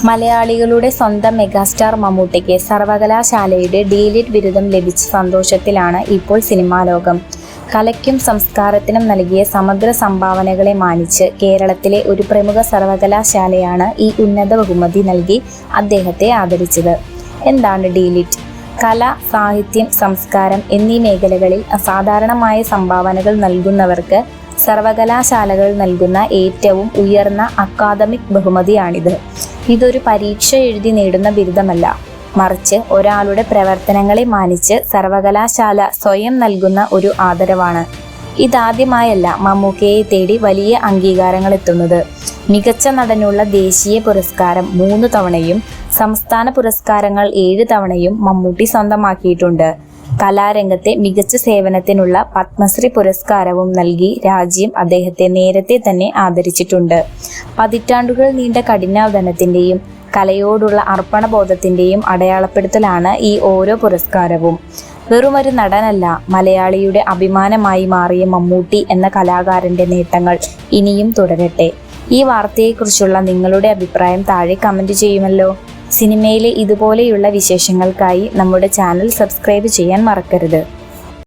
മലയാളികളുടെ സ്വന്തം മെഗാസ്റ്റാർ മമ്മൂട്ടിക്ക് സർവകലാശാലയുടെ ഡി.ലിറ്റ് ബിരുദം ലഭിച്ച സന്തോഷത്തിലാണ് ഇപ്പോൾ സിനിമാ ലോകം. കലയ്ക്കും സംസ്കാരത്തിനും നൽകിയ സമഗ്ര സംഭാവനകളെ മാനിച്ച് കേരളത്തിലെ ഒരു പ്രമുഖ സർവകലാശാലയാണ് ഈ ഉന്നത ബഹുമതി നൽകി അദ്ദേഹത്തെ ആദരിച്ചത്. എന്താണ് ഡി.ലിറ്റ്? കല, സാഹിത്യം, സംസ്കാരം എന്നീ മേഖലകളിൽ അസാധാരണമായ സംഭാവനകൾ നൽകുന്നവർക്ക് സർവകലാശാലകൾ നൽകുന്ന ഏറ്റവും ഉയർന്ന അക്കാദമിക് ബഹുമതിയാണിത്. ഇതൊരു പരീക്ഷ എഴുതി നേടുന്ന ബിരുദമല്ല, മറിച്ച് ഒരാളുടെ പ്രവർത്തനങ്ങളെ മാനിച്ച് സർവകലാശാല സ്വയം നൽകുന്ന ഒരു ആദരവാണ്. ഇതാദ്യമായല്ല മമ്മൂക്കയെ തേടി വലിയ അംഗീകാരങ്ങൾ എത്തുന്നത്. മികച്ച നടനുള്ള ദേശീയ പുരസ്കാരം 3 തവണയും സംസ്ഥാന പുരസ്കാരങ്ങൾ 7 തവണയും മമ്മൂട്ടി സ്വന്തമാക്കിയിട്ടുണ്ട്. കലാരംഗത്തെ മികച്ച സേവനത്തിനുള്ള പത്മശ്രീ പുരസ്കാരവും നൽകി രാജ്യം അദ്ദേഹത്തെ നേരത്തെ തന്നെ ആദരിച്ചിട്ടുണ്ട്. പതിറ്റാണ്ടുകൾ നീണ്ട കഠിനാധ്വാനത്തിന്റെയും കലയോടുള്ള അർപ്പണബോധത്തിന്റെയും അടയാളപ്പെടുത്തലാണ് ഈ ഓരോ പുരസ്കാരവും. വെറുമൊരു നടനല്ല, മലയാളിയുടെ അഭിമാനമായി മാറിയ മമ്മൂട്ടി എന്ന കലാകാരന്റെ നേട്ടങ്ങൾ ഇനിയും തുടരട്ടെ. ഈ വാർത്തയെക്കുറിച്ചുള്ള നിങ്ങളുടെ അഭിപ്രായം താഴെ കമന്റ് ചെയ്യുമല്ലോ. സിനിമയിലെ ഇതുപോലെയുള്ള വിശേഷങ്ങൾക്കായി നമ്മുടെ ചാനൽ സബ്സ്ക്രൈബ് ചെയ്യാൻ മറക്കരുത്.